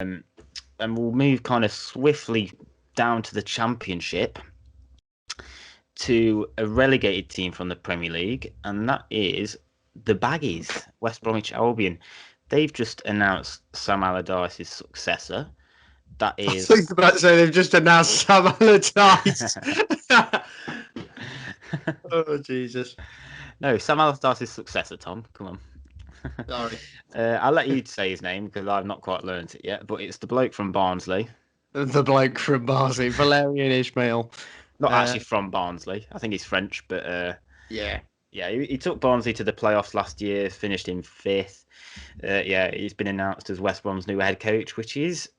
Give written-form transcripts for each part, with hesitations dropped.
and we'll move kind of swiftly down to the Championship to a relegated team from the Premier League, and that is the Baggies, West Bromwich Albion. They've just announced Sam Allardyce's successor. That is. I was about to say they've just announced Sam Allardyce. Oh, Jesus. No, Sam Allardyce's successor, Tom. Come on. Sorry. I'll let you say his name because I've not quite learned it yet, but it's the bloke from Barnsley. The bloke from Barnsley, Valerian Ismail. Not actually from Barnsley. I think he's French, but yeah. Yeah, he took Barnsley to the playoffs last year, finished in 5th. Yeah, he's been announced as West Brom's new head coach, which is,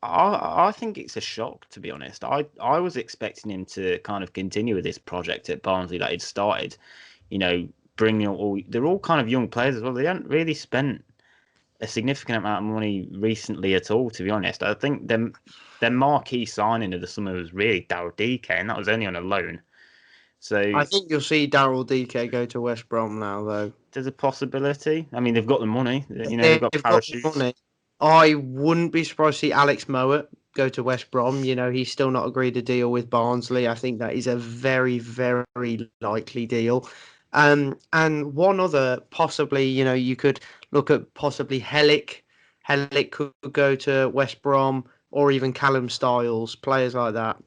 I think it's a shock, to be honest. I was expecting him to kind of continue with this project at Barnsley that he'd started, bringing all, they're all kind of young players as well. They haven't really spent a significant amount of money recently at all, to be honest. I think their marquee signing of the summer was really Daryl DK, and that was only on a loan. So I think you'll see Daryl DK go to West Brom now, though. There's a possibility. I mean, they've got the money. They've got parachutes. Got the money. I wouldn't be surprised to see Alex Mowat go to West Brom. He's still not agreed a deal with Barnsley. I think that is a very, very likely deal. And one other, possibly, you could look at possibly Hellick. Hellick could go to West Brom, or even Callum Styles, players like that.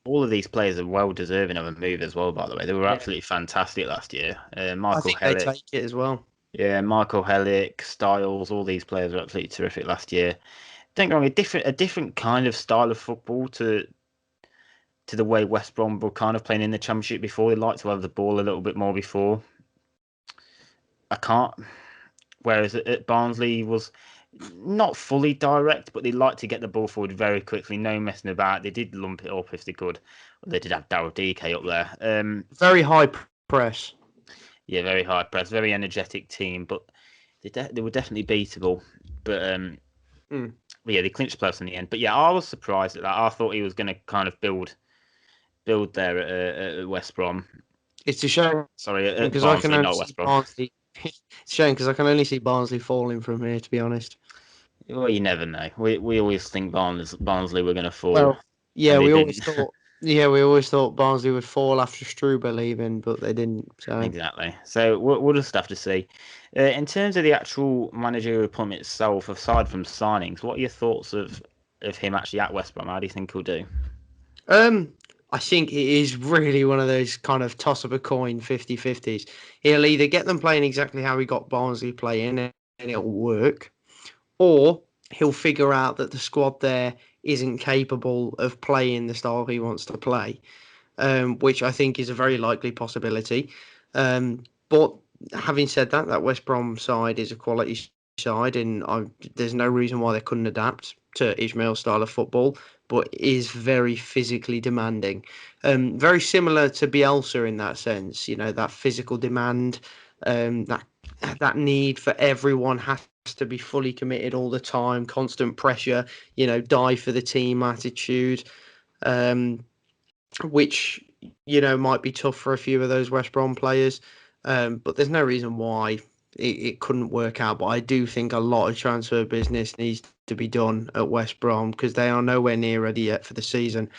All of these players are well deserving of a move as well, by the way. They were absolutely fantastic last year. Michael Hellick. They take it as well. Yeah, Michael Hellick, Styles, all these players were absolutely terrific last year. Don't get me wrong, a different kind of style of football to the way West Brom were kind of playing in the Championship before. They like to have the ball a little bit more before. Whereas at Barnsley was not fully direct, but they like to get the ball forward very quickly, no messing about. They did lump it up if they could. They did have Daryl DK up there. Very high press. Yeah, very high press, very energetic team, but they were definitely beatable. But yeah, they clinched the playoffs in the end. But yeah, I was surprised at that. I thought he was going to kind of build there at West Brom. It's a shame. Sorry, because I can only see Barnsley. It's a shame because I can only see Barnsley falling from here, to be honest. Well, you never know. We always think Barnsley were going to fall. Well, yeah, we always thought Barnsley would fall after Struber leaving, but they didn't. So. Exactly. So we'll just have to see. In terms of the actual managerial appointment itself, aside from signings, what are your thoughts of him actually at West Brom? How do you think he'll do? I think it is really one of those kind of toss of a coin 50-50s. He'll either get them playing exactly how he got Barnsley playing and it'll work, or he'll figure out that the squad there isn't capable of playing the style he wants to play, which I think is a very likely possibility. But having said that West Brom side is a quality side, and there's no reason why they couldn't adapt to Ismail's style of football, but is very physically demanding. Very similar to Bielsa in that sense, that physical demand, that need for everyone has to be fully committed all the time, constant pressure, die for the team attitude, which, might be tough for a few of those West Brom players. But there's no reason why it couldn't work out. But I do think a lot of transfer business needs to be done at West Brom because they are nowhere near ready yet for the season.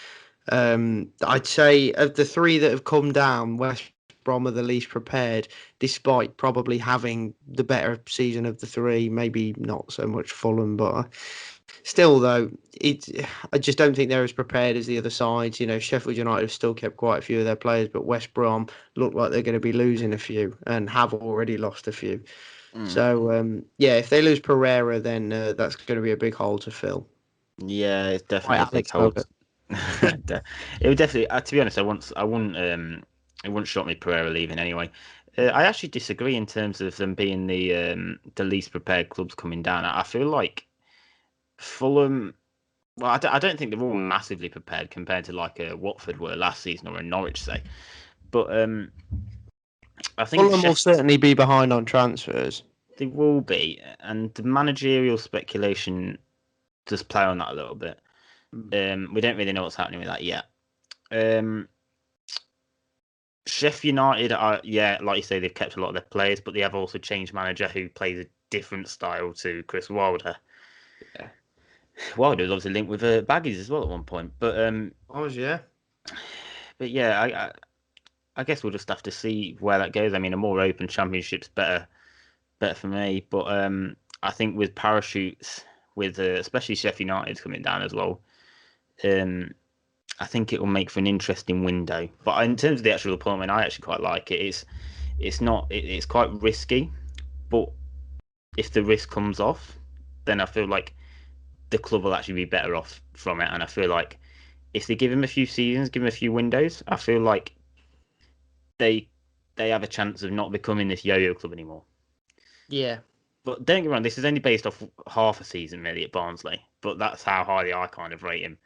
I'd say of the three that have come down, West Brom are the least prepared, despite probably having the better season of the three. Maybe not so much Fulham, but still, though, I just don't think they're as prepared as the other sides. Sheffield United have still kept quite a few of their players, but West Brom look like they're going to be losing a few and have already lost a few. So, if they lose Pereira, then that's going to be a big hole to fill. Yeah, it's definitely a big hole. It would definitely. To be honest, it wouldn't shock me Pereira leaving anyway. I actually disagree in terms of them being the least prepared clubs coming down. I feel like Fulham. Well, I don't think they're all massively prepared compared to like a Watford were last season or a Norwich, say. But I think Fulham will certainly be behind on transfers. They will be, and the managerial speculation does play on that a little bit. We don't really know what's happening with that yet. Sheffield United are, like you say, they've kept a lot of their players, but they have also changed manager who plays a different style to Chris Wilder. Wilder was obviously linked with Baggies as well at one point, Oh, yeah. but yeah, I guess we'll just have to see where that goes. I mean, a more open championship's better for me, but I think with parachutes, with especially Sheffield United coming down as well, um, I think it will make for an interesting window. But in terms of the actual appointment, I actually quite like it. It's not it's quite risky, but if the risk comes off, then I feel like the club will actually be better off from it. And I feel like if they give him a few seasons, give him a few windows, I feel like they they have a chance of not becoming this yo-yo club anymore. Yeah. But don't get me wrong, this is only based off half a season really at Barnsley, but that's how highly I kind of rate him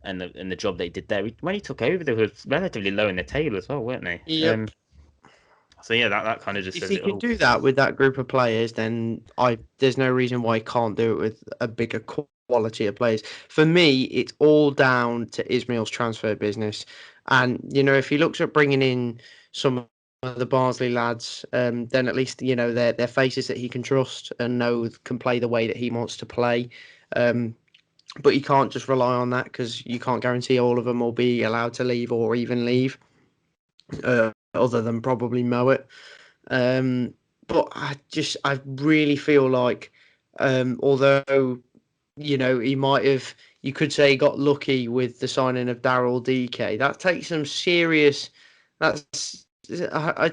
and the job they did there. When he took over, they were relatively low in the table as well, weren't they? Yep. So yeah, that kind of just If says he it can all. do that with that group of players, then there's no reason why he can't do it with a bigger quality of players. For me, it's all down to Ismail's transfer business, and if he looks at bringing in some of the Barnsley lads, then at least they're faces that he can trust and know can play the way that he wants to play. But you can't just rely on that because you can't guarantee all of them will be allowed to leave or even leave, other than probably Mowat. But I really feel like, although, he might have, you could say he got lucky with the signing of Daryl DK. That takes some serious, I'd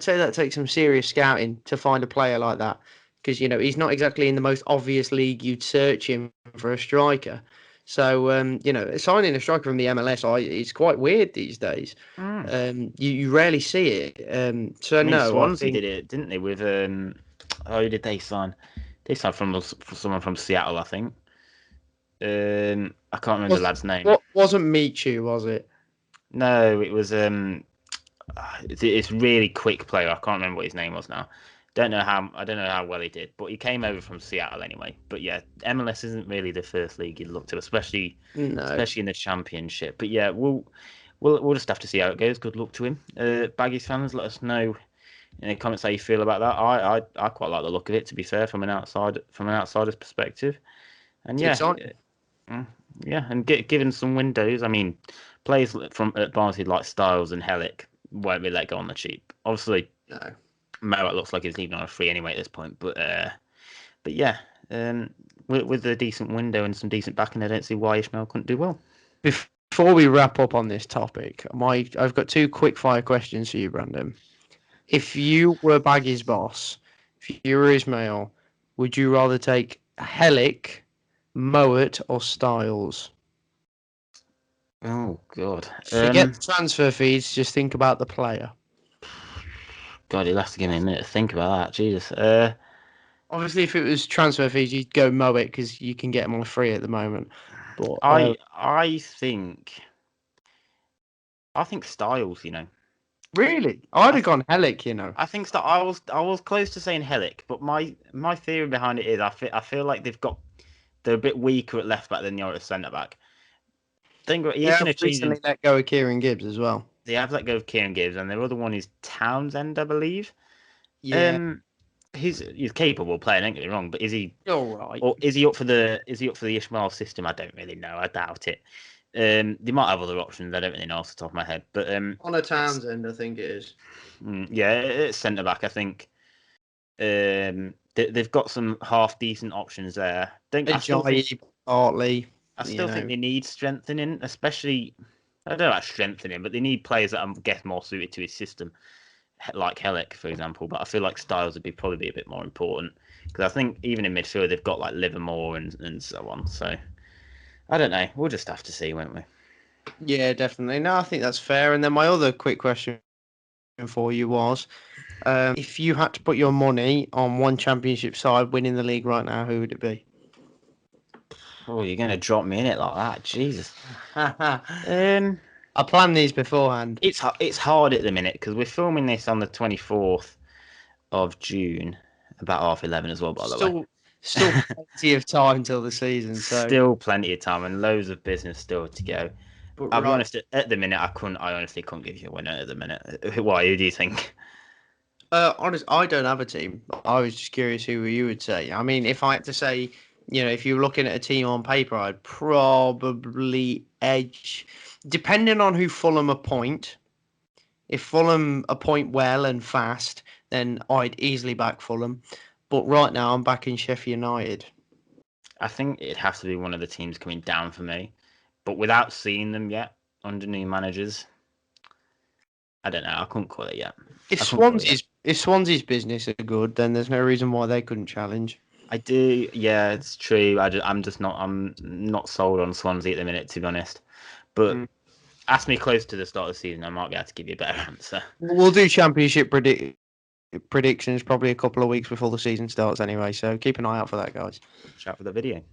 say that takes some serious scouting to find a player like that. Because, he's not exactly in the most obvious league you'd search him for a striker. So, signing a striker from the MLS is quite weird these days. Mm. You rarely see it. So I mean, no, I Swansea think did it, didn't they? With who did they sign? They signed from someone from Seattle, I think. I can't remember the was lad's name. what wasn't Michu, was it? No, it was it's really quick player. I can't remember what his name was now. I don't know how well he did, but he came over from Seattle anyway. But yeah, MLS isn't really the first league you'd look to, No. especially in the Championship. But yeah, we'll just have to see how it goes. Good luck to him. Baggies fans, let us know in the comments how you feel about that. I quite like the look of it. To be fair, from an outsider's perspective, and It's yeah, exciting. mm, yeah, and given some windows. I mean, players from at Barnsley like Styles and Hellick won't be let go on the cheap. Obviously, No. Mowat looks like he's leaving on a free anyway at this point. But yeah, with a decent window and some decent backing, I don't see why Ishmael couldn't do well. Before we wrap up on this topic, I've got two quick fire questions for you, Brandon. If you were Baggy's boss, if you were Ismail, would you rather take Hellick, Mowat, or Styles? Oh God, Forget the transfer fees, just think about the player. God, you'll have to give me a minute to think about that. Jesus. Obviously, if it was transfer fees, you'd go Mowat because you can get him on free at the moment. But I think Styles. really, I'd I have th- gone Hellick. I think I was close to saying Hellick, but my theory behind it is I feel like they're a bit weaker at left back than they are at centre back. Think They he's have going to change recently in. let go of Kieran Gibbs as well. They have let go of Kieran Gibbs, and their other one is Townsend, I believe. Yeah, Um, he's capable player. Don't get me wrong, but you're right. is he up for the Ishmael system? I don't really know. I doubt it. They might have other options. I don't really know off the top of my head, but On a it's Townsend, I think it is. yeah, it's centre back. I think they've got some half decent options there. Ajayi, Bartley, I still think they need strengthening, especially I don't know about strengthening, but they need players that I guess more suited to his system, like Hellick, for example. But I feel like Styles would probably be a bit more important because I think even in midfield they've got like Livermore and so on. So I don't know. We'll just have to see, won't we? Yeah, definitely. No, I think that's fair. And then my other quick question for you was, if you had to put your money on one championship side winning the league right now, who would it be? Oh, you're gonna drop me in it like that, Jesus. I Um, planned these beforehand. it's hard at the minute because we're filming this on the 24th of June, about 11:30 as well, by the way. Still, still plenty of time till the season. So, Still plenty of time and loads of business still to go. but I'll be right. honest, at the minute, I honestly couldn't give you a winner at the minute. Why? Who do you think? Honest, I don't have a team. I was just curious who you would say. I mean, if I had to say if you're looking at a team on paper, I'd probably edge, depending on who Fulham appoint. If Fulham appoint well and fast, then I'd easily back Fulham. But right now, I'm backing Sheffield United. I think it'd have to be one of the teams coming down for me, but without seeing them yet under new managers, I don't know. I couldn't call it yet. If I couldn't call it yet. Swansea's business are good, then there's no reason why they couldn't challenge. I do, yeah, it's true. I'm not sold on Swansea at the minute, to be honest. But ask me close to the start of the season, I might be able to give you a better answer. We'll do championship predictions probably a couple of weeks before the season starts anyway, so keep an eye out for that, guys. Shout for the video.